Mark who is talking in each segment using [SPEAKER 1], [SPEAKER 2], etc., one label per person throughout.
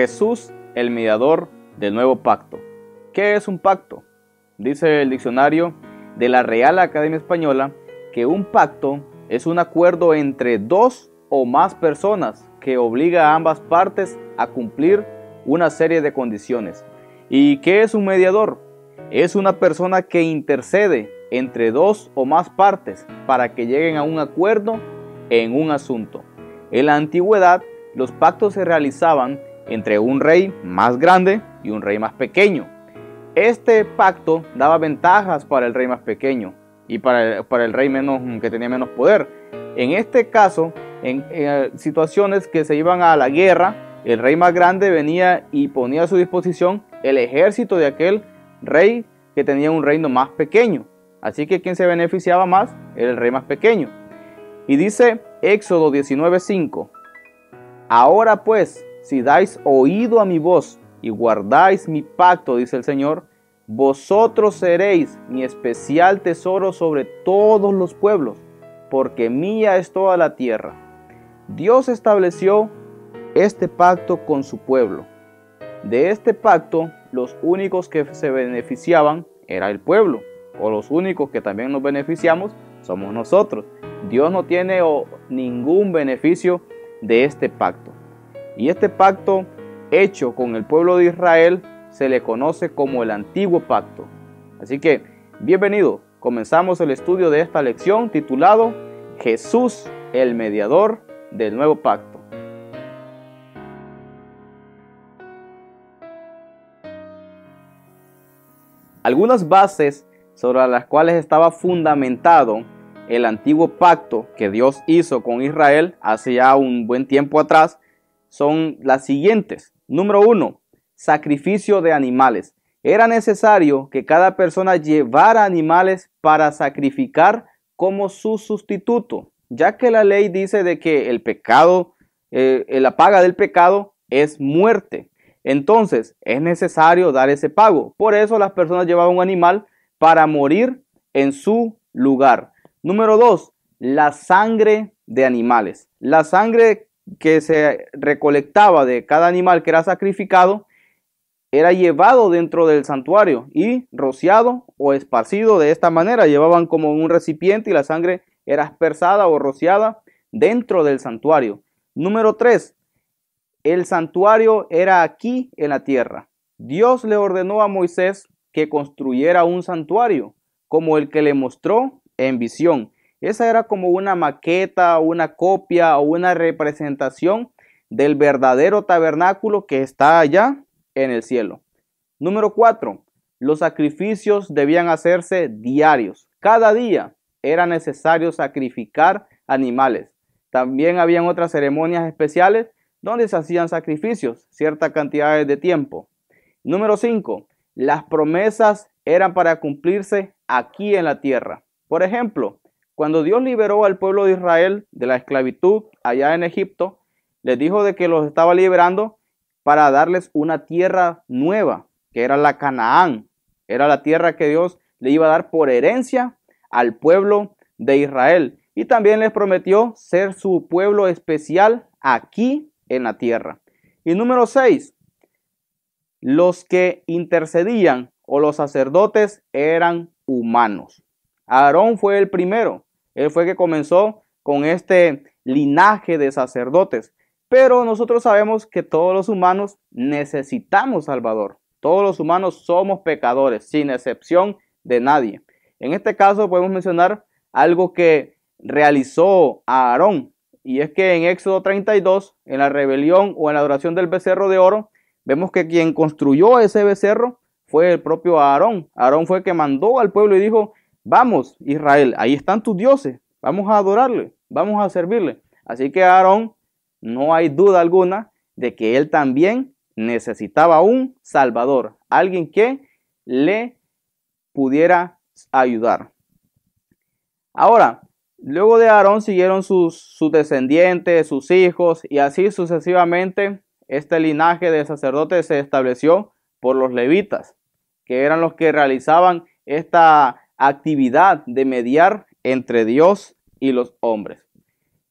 [SPEAKER 1] Jesús, el mediador del nuevo pacto. ¿Qué es un pacto? Dice el diccionario de la Real Academia Española que un pacto es un acuerdo entre dos o más personas que obliga a ambas partes a cumplir una serie de condiciones. ¿Y qué es un mediador? Es una persona que intercede entre dos o más partes para que lleguen a un acuerdo en un asunto. En la antigüedad, los pactos se realizaban entre un rey más grande y un rey más pequeño. Este pacto daba ventajas para el rey más pequeño y para el rey que tenía menos poder. En este caso, en situaciones que se iban a la guerra, el rey más grande venía y ponía a su disposición el ejército de aquel rey que tenía un reino más pequeño. Así que quien se beneficiaba más era el rey más pequeño. Y dice Éxodo 19:5: Ahora pues, si dais oído a mi voz y guardáis mi pacto, dice el Señor, vosotros seréis mi especial tesoro sobre todos los pueblos, porque mía es toda la tierra. Dios estableció este pacto con su pueblo. De este pacto, los únicos que se beneficiaban era el pueblo, o los únicos que también nos beneficiamos somos nosotros. Dios no tiene ningún beneficio de este pacto. Y este pacto hecho con el pueblo de Israel se le conoce como el Antiguo Pacto. Así que, bienvenido. Comenzamos el estudio de esta lección titulado Jesús, el mediador del nuevo pacto. Algunas bases sobre las cuales estaba fundamentado el antiguo pacto que Dios hizo con Israel hace ya un buen tiempo atrás son las siguientes. Número 1, sacrificio de animales. Era necesario que cada persona llevara animales para sacrificar como su sustituto, ya que la ley dice de que el pecado, la paga del pecado es muerte. Entonces es necesario dar ese pago. Por eso las personas llevaban un animal para morir en su lugar. Número 2, la sangre de animales. La sangre que se recolectaba de cada animal que era sacrificado era llevado dentro del santuario y rociado o esparcido de esta manera. Llevaban como un recipiente y la sangre era aspersada o rociada dentro del santuario. Número 3, el santuario era aquí en la tierra. Dios le ordenó a Moisés que construyera un santuario como el que le mostró en visión. Esa era como una maqueta, una copia o una representación del verdadero tabernáculo que está allá en el cielo. Número 4, los sacrificios debían hacerse diarios. Cada día era necesario sacrificar animales. También habían otras ceremonias especiales donde se hacían sacrificios, ciertas cantidades de tiempo. Número 5, las promesas eran para cumplirse aquí en la tierra. Por ejemplo, cuando Dios liberó al pueblo de Israel de la esclavitud allá en Egipto, les dijo de que los estaba liberando para darles una tierra nueva, que era la Canaán. Era la tierra que Dios le iba a dar por herencia al pueblo de Israel. Y también les prometió ser su pueblo especial aquí en la tierra. Y número 6, los que intercedían o los sacerdotes eran humanos. Aarón fue el primero. Él fue el que comenzó con este linaje de sacerdotes. Pero nosotros sabemos que todos los humanos necesitamos Salvador. Todos los humanos somos pecadores, sin excepción de nadie. En este caso podemos mencionar algo que realizó Aarón. Y es que en Éxodo 32, en la rebelión o en la adoración del becerro de oro, vemos que quien construyó ese becerro fue el propio Aarón. Aarón fue el que mandó al pueblo y dijo: vamos, Israel, ahí están tus dioses, vamos a adorarle, vamos a servirle. Así que Aarón, no hay duda alguna de que él también necesitaba un Salvador, alguien que le pudiera ayudar. Ahora, luego de Aarón siguieron sus descendientes, sus hijos, y así sucesivamente. Este linaje de sacerdotes se estableció por los levitas, que eran los que realizaban esta actividad de mediar entre Dios y los hombres.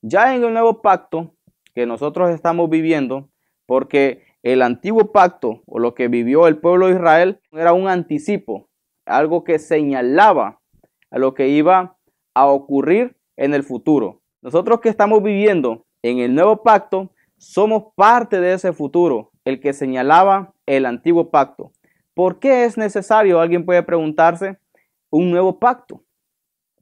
[SPEAKER 1] Ya en el nuevo pacto que nosotros estamos viviendo, porque el antiguo pacto o lo que vivió el pueblo de Israel era un anticipo, algo que señalaba a lo que iba a ocurrir en el futuro. Nosotros que estamos viviendo en el nuevo pacto somos parte de ese futuro, el que señalaba el antiguo pacto. ¿Por qué es necesario? Alguien puede preguntarse, un nuevo pacto.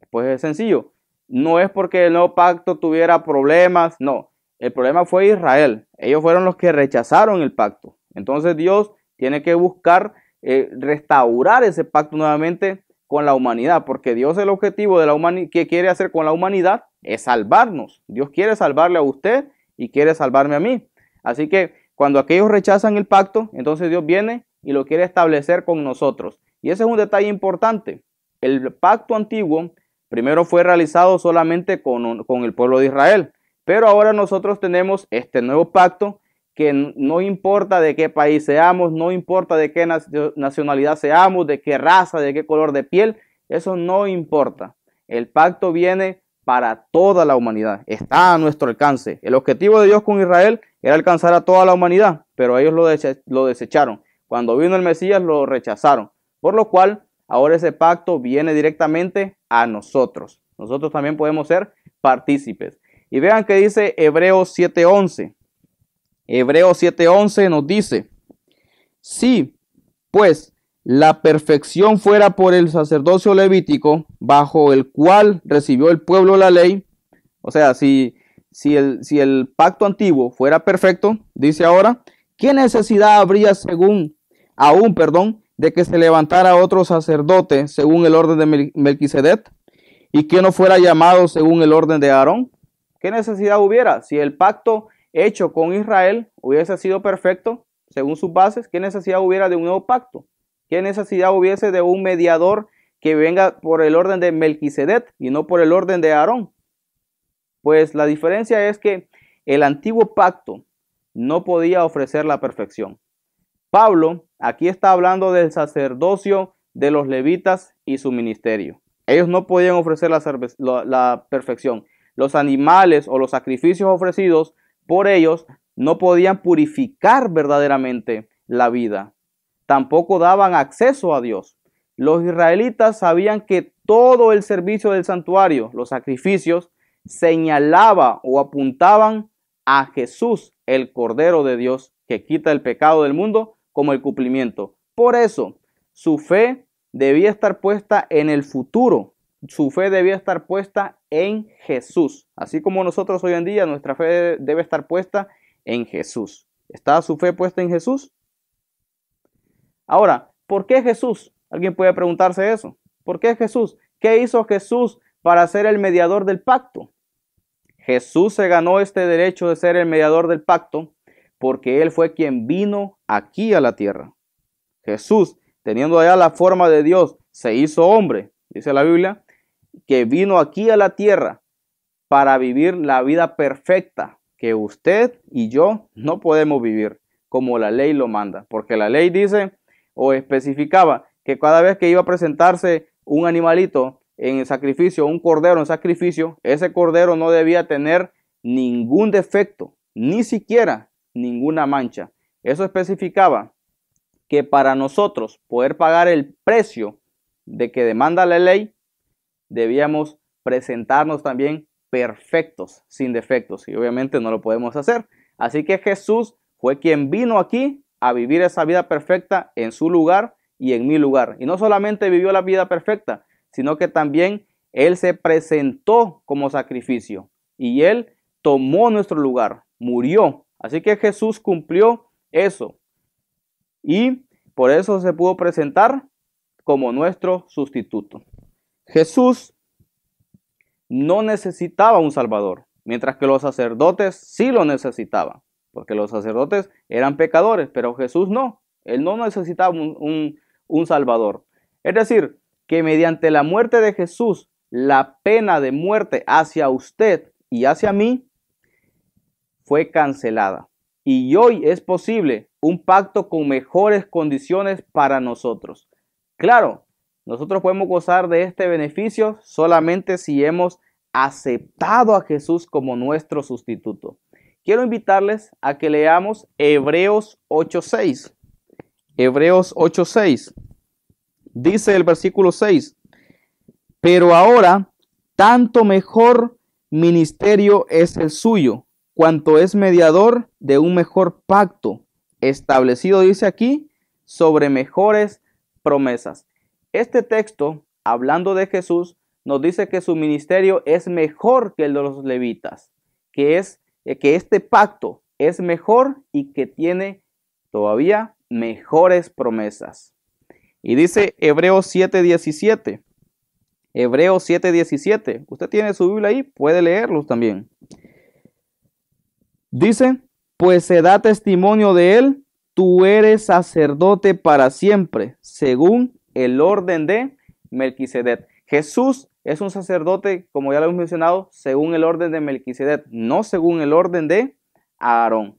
[SPEAKER 1] Pues es sencillo, no es porque el nuevo pacto tuviera problemas, no. El problema fue Israel. Ellos fueron los que rechazaron el pacto. Entonces Dios tiene que buscar restaurar ese pacto nuevamente con la humanidad, porque Dios el objetivo de la humanidad que quiere hacer con la humanidad es salvarnos. Dios quiere salvarle a usted y quiere salvarme a mí. Así que cuando aquellos rechazan el pacto, entonces Dios viene y lo quiere establecer con nosotros. Y ese es un detalle importante. El pacto antiguo primero fue realizado solamente con el pueblo de Israel. Pero ahora nosotros tenemos este nuevo pacto que no importa de qué país seamos, no importa de qué nacionalidad seamos, de qué raza, de qué color de piel, eso no importa. El pacto viene para toda la humanidad, está a nuestro alcance. El objetivo de Dios con Israel era alcanzar a toda la humanidad, pero ellos lo desecharon. Cuando vino el Mesías lo rechazaron, por lo cual ahora ese pacto viene directamente a nosotros. Nosotros también podemos ser partícipes. Y vean que dice Hebreos 7:11. Hebreos 7:11 nos dice, si pues la perfección fuera por el sacerdocio levítico, bajo el cual recibió el pueblo la ley, o sea, si el pacto antiguo fuera perfecto, dice ahora, ¿qué necesidad habría de que se levantara otro sacerdote según el orden de Melquisedec y que no fuera llamado según el orden de Aarón? ¿Qué necesidad hubiera? Si el pacto hecho con Israel hubiese sido perfecto, según sus bases, ¿qué necesidad hubiera de un nuevo pacto? ¿Qué necesidad hubiese de un mediador que venga por el orden de Melquisedec y no por el orden de Aarón? Pues la diferencia es que el antiguo pacto no podía ofrecer la perfección. Pablo aquí está hablando del sacerdocio de los levitas y su ministerio. Ellos no podían ofrecer la perfección. Los animales o los sacrificios ofrecidos por ellos no podían purificar verdaderamente la vida. Tampoco daban acceso a Dios. Los israelitas sabían que todo el servicio del santuario, los sacrificios, señalaba o apuntaban a Jesús, el Cordero de Dios, que quita el pecado del mundo, como el cumplimiento. Por eso, su fe debía estar puesta en el futuro. Su fe debía estar puesta en Jesús. Así como nosotros hoy en día, nuestra fe debe estar puesta en Jesús. ¿Está su fe puesta en Jesús? Ahora, ¿por qué Jesús? Alguien puede preguntarse eso. ¿Por qué Jesús? ¿Qué hizo Jesús para ser el mediador del pacto? Jesús se ganó este derecho de ser el mediador del pacto porque Él fue quien vino aquí a la tierra. Jesús, teniendo allá la forma de Dios, se hizo hombre, dice la Biblia, que vino aquí a la tierra para vivir la vida perfecta que usted y yo no podemos vivir, como la ley lo manda. Porque la ley dice o especificaba que cada vez que iba a presentarse un animalito en sacrificio, un cordero en sacrificio, ese cordero no debía tener ningún defecto, ni siquiera ninguna mancha. Eso especificaba que para nosotros poder pagar el precio de que demanda la ley, debíamos presentarnos también perfectos, sin defectos, y obviamente no lo podemos hacer. Así que Jesús fue quien vino aquí a vivir esa vida perfecta en su lugar y en mi lugar. Y no solamente vivió la vida perfecta, sino que también Él se presentó como sacrificio y Él tomó nuestro lugar, murió. Así que Jesús cumplió eso y por eso se pudo presentar como nuestro sustituto. Jesús no necesitaba un Salvador, mientras que los sacerdotes sí lo necesitaban, porque los sacerdotes eran pecadores, pero Jesús no. Él no necesitaba un Salvador. Es decir, que mediante la muerte de Jesús, la pena de muerte hacia usted y hacia mí fue cancelada. Y hoy es posible un pacto con mejores condiciones para nosotros. Claro, nosotros podemos gozar de este beneficio solamente si hemos aceptado a Jesús como nuestro sustituto. quiero invitarles a que leamos Hebreos 8:6. Hebreos 8:6. Dice el versículo 6. Pero ahora, tanto mejor ministerio es el suyo, cuanto es mediador de un mejor pacto, establecido, dice aquí, sobre mejores promesas. Este texto, hablando de Jesús, nos dice que su ministerio es mejor que el de los levitas, que este pacto es mejor y que tiene todavía mejores promesas. Y dice Hebreos 7:17. Hebreos 7:17. Usted tiene su Biblia ahí, puede leerlos también. Dice, pues se da testimonio de él, tú eres sacerdote para siempre, según el orden de Melquisedec. Jesús es un sacerdote, como ya lo hemos mencionado, según el orden de Melquisedec, no según el orden de Aarón.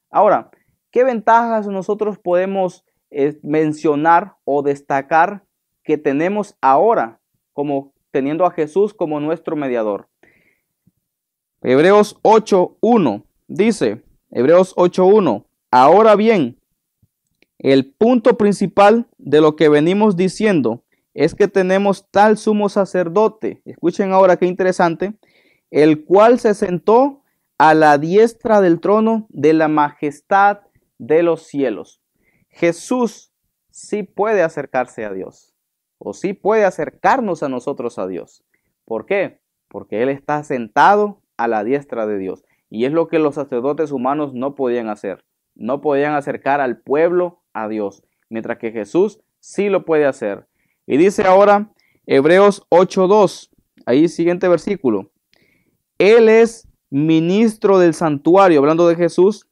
[SPEAKER 1] Ahora, ¿qué ventajas nosotros podemos mencionar o destacar que tenemos ahora, como teniendo a Jesús como nuestro mediador? Hebreos 8:1 dice, Hebreos 8:1, ahora bien, el punto principal de lo que venimos diciendo es que tenemos tal sumo sacerdote, escuchen ahora qué interesante, el cual se sentó a la diestra del trono de la majestad de los cielos. Jesús sí puede acercarse a Dios, o sí puede acercarnos a nosotros a Dios. ¿Por qué? Porque Él está sentado a la diestra de Dios. Y es lo que los sacerdotes humanos no podían hacer. No podían acercar al pueblo a Dios, mientras que Jesús sí lo puede hacer. Y dice ahora Hebreos 8:2, ahí siguiente versículo. Él es ministro del santuario, hablando de Jesús,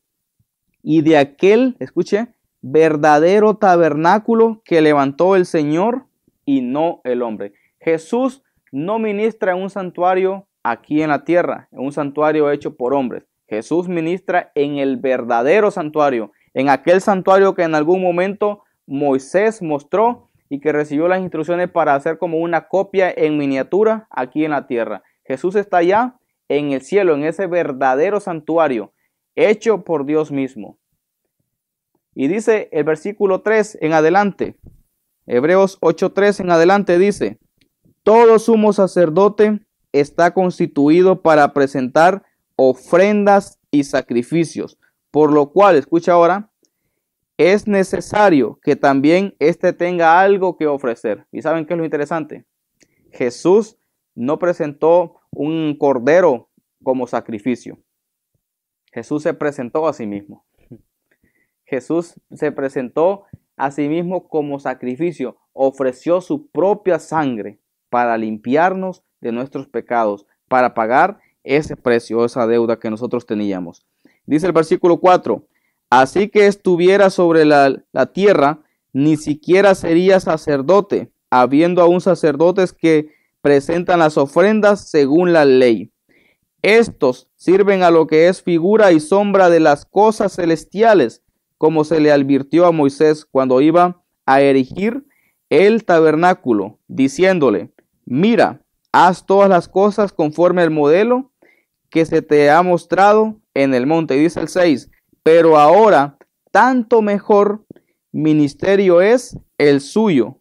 [SPEAKER 1] y de aquel, escuche, verdadero tabernáculo que levantó el Señor y no el hombre. Jesús no ministra en un santuario aquí en la tierra, en un santuario hecho por hombres. Jesús ministra en el verdadero santuario, en aquel santuario que en algún momento Moisés mostró y que recibió las instrucciones para hacer como una copia en miniatura aquí en la tierra. Jesús está allá en el cielo, en ese verdadero santuario, hecho por Dios mismo. Y dice el versículo 3 en adelante, Hebreos 8:3 en adelante dice, todo sumo sacerdote está constituido para presentar ofrendas y sacrificios, por lo cual, escucha ahora, es necesario que también éste tenga algo que ofrecer. ¿Y saben qué es lo interesante? Jesús no presentó un cordero como sacrificio. Jesús se presentó a sí mismo. Jesús se presentó a sí mismo como sacrificio. Ofreció su propia sangre para limpiarnos de nuestros pecados, para pagar ese precio, esa deuda que nosotros teníamos. Dice el versículo 4, así que estuviera sobre la tierra, ni siquiera sería sacerdote, habiendo aún sacerdotes que presentan las ofrendas según la ley. Estos sirven a lo que es figura y sombra de las cosas celestiales, como se le advirtió a Moisés cuando iba a erigir el tabernáculo, diciéndole, mira, haz todas las cosas conforme al modelo que se te ha mostrado en el monte. Y dice el 6, pero ahora tanto mejor ministerio es el suyo,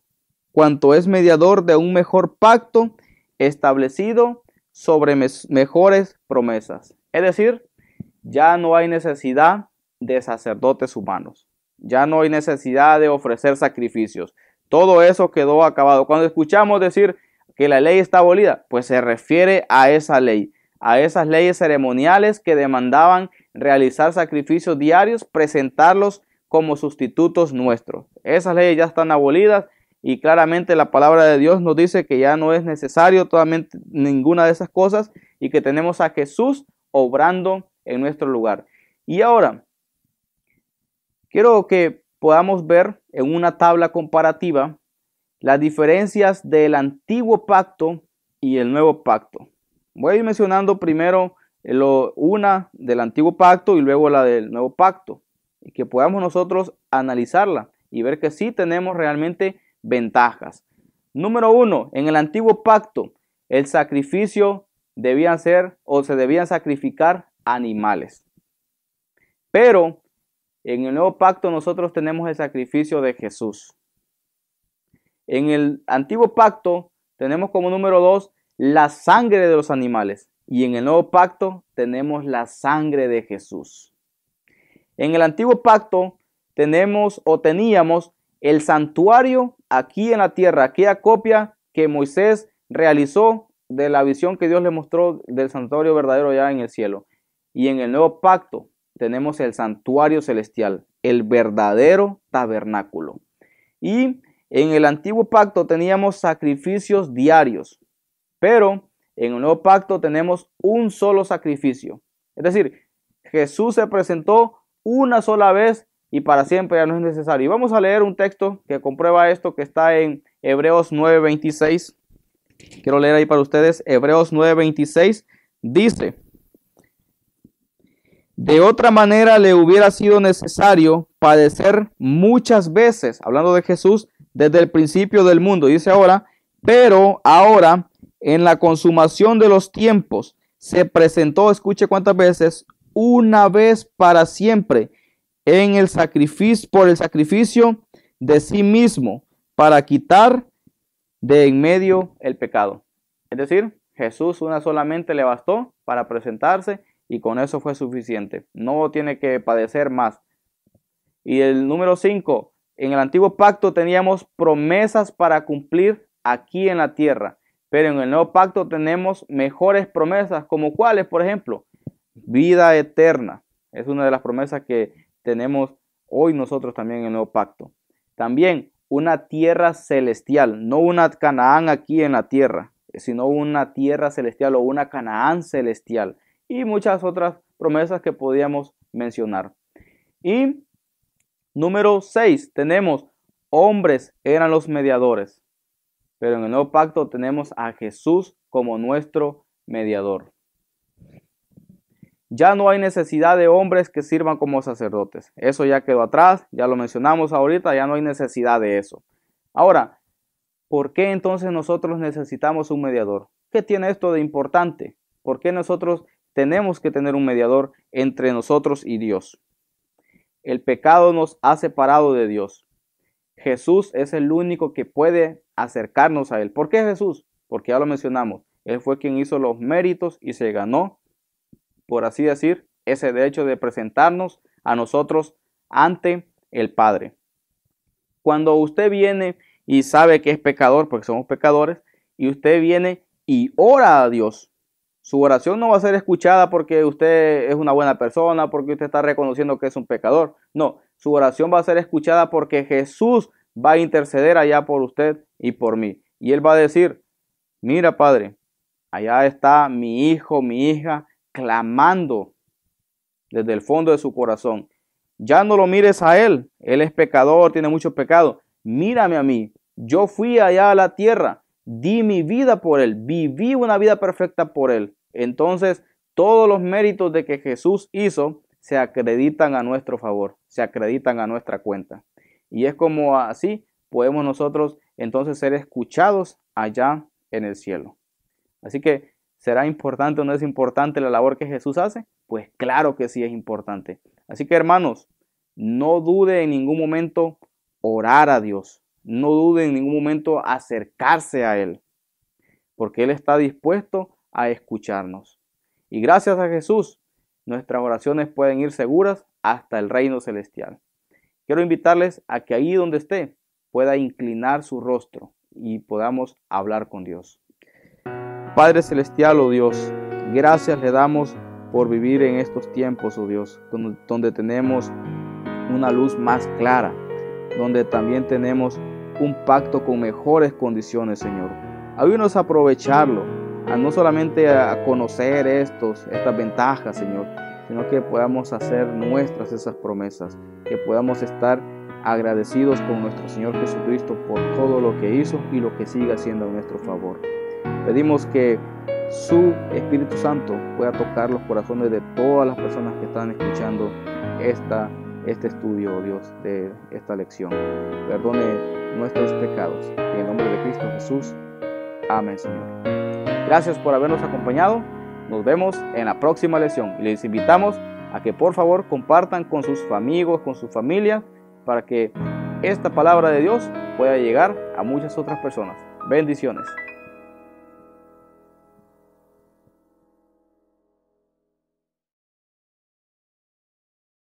[SPEAKER 1] cuanto es mediador de un mejor pacto establecido sobre mejores promesas. Es decir, ya no hay necesidad de sacerdotes humanos. Ya no hay necesidad de ofrecer sacrificios. Todo eso quedó acabado. Cuando escuchamos decir que la ley está abolida, pues se refiere a esa ley, a esas leyes ceremoniales que demandaban realizar sacrificios diarios, presentarlos como sustitutos nuestros. Esas leyes ya están abolidas y claramente la palabra de Dios nos dice que ya no es necesario totalmente ninguna de esas cosas y que tenemos a Jesús obrando en nuestro lugar. Y ahora, quiero que podamos ver en una tabla comparativa las diferencias del antiguo pacto y el nuevo pacto. Voy a ir mencionando primero una del antiguo pacto y luego la del nuevo pacto, y que podamos nosotros analizarla y ver que sí tenemos realmente ventajas. Número 1, en el antiguo pacto, el sacrificio debían ser o se debían sacrificar animales. Pero en el nuevo pacto nosotros tenemos el sacrificio de Jesús. En el antiguo pacto tenemos como número 2 la sangre de los animales. Y en el nuevo pacto tenemos la sangre de Jesús. En el antiguo pacto teníamos el santuario aquí en la tierra, aquella copia que Moisés realizó de la visión que Dios le mostró del santuario verdadero allá en el cielo. Y en el nuevo pacto tenemos el santuario celestial, el verdadero tabernáculo. Y en el antiguo pacto teníamos sacrificios diarios, pero en el nuevo pacto tenemos un solo sacrificio. Es decir, Jesús se presentó una sola vez y para siempre, ya no es necesario. Y vamos a leer un texto que comprueba esto, que está en Hebreos 9:26. Quiero leer ahí para ustedes. Hebreos 9:26 dice: de otra manera le hubiera sido necesario padecer muchas veces, hablando de Jesús, desde el principio del mundo. Dice ahora, pero ahora, en la consumación de los tiempos, se presentó, escuche cuántas veces, una vez para siempre, en el sacrificio, por el sacrificio de sí mismo, para quitar de en medio el pecado. Es decir, Jesús una solamente le bastó para presentarse y con eso fue suficiente. No tiene que padecer más. Y el número 5, en el antiguo pacto teníamos promesas para cumplir aquí en la tierra, pero en el nuevo pacto tenemos mejores promesas, como cuáles, por ejemplo, vida eterna. Es una de las promesas que tenemos hoy nosotros también en el nuevo pacto. También una tierra celestial, no una Canaán aquí en la tierra, sino una tierra celestial o una Canaán celestial. Y muchas otras promesas que podíamos mencionar. Y número 6, tenemos hombres eran los mediadores. Pero en el nuevo pacto tenemos a Jesús como nuestro mediador. Ya no hay necesidad de hombres que sirvan como sacerdotes. Eso ya quedó atrás, ya lo mencionamos ahorita, ya no hay necesidad de eso. Ahora, ¿por qué entonces nosotros necesitamos un mediador? ¿Qué tiene esto de importante? ¿Por qué nosotros tenemos que tener un mediador entre nosotros y Dios? El pecado nos ha separado de Dios. Jesús es el único que puede acercarnos a Él. ¿Por qué Jesús? Porque ya lo mencionamos. Él fue quien hizo los méritos y se ganó, por así decir, ese derecho de presentarnos a nosotros ante el Padre. Cuando usted viene y sabe que es pecador, porque somos pecadores, y usted viene y ora a Dios, su oración no va a ser escuchada porque usted es una buena persona, porque usted está reconociendo que es un pecador. No, su oración va a ser escuchada porque Jesús va a interceder allá por usted y por mí. Y Él va a decir, mira, Padre, allá está mi hijo, mi hija, clamando desde el fondo de su corazón. Ya no lo mires a él es pecador, tiene mucho pecado. Mírame a mí, yo fui allá a la tierra, di mi vida por él, viví una vida perfecta por él. Entonces, todos los méritos de que Jesús hizo se acreditan a nuestro favor, se acreditan a nuestra cuenta. Y es como así podemos nosotros entonces ser escuchados allá en el cielo. Así que, ¿será importante o no es importante la labor que Jesús hace? Pues claro que sí es importante. Así que, hermanos, no dude en ningún momento orar a Dios. No dude en ningún momento acercarse a Él, porque Él está dispuesto a escucharnos. Y gracias a Jesús, nuestras oraciones pueden ir seguras hasta el reino celestial. Quiero invitarles a que ahí donde esté pueda inclinar su rostro y podamos hablar con Dios. Padre celestial, oh Dios, gracias le damos por vivir en estos tiempos, oh Dios, donde tenemos una luz más clara, donde también tenemos un pacto con mejores condiciones, Señor. Ayúdanos a aprovecharlo, a no solamente a conocer estas ventajas, Señor, sino que podamos hacer nuestras esas promesas, que podamos estar agradecidos con nuestro Señor Jesucristo por todo lo que hizo y lo que sigue haciendo a nuestro favor. Pedimos que su Espíritu Santo pueda tocar los corazones de todas las personas que están escuchando este estudio, oh Dios, de esta lección. Perdone nuestros pecados. En el nombre de Cristo Jesús. Amén, Señor. Gracias por habernos acompañado. Nos vemos en la próxima lección y les invitamos a que por favor compartan con sus amigos, con su familia, para que esta palabra de Dios pueda llegar a muchas otras personas. Bendiciones.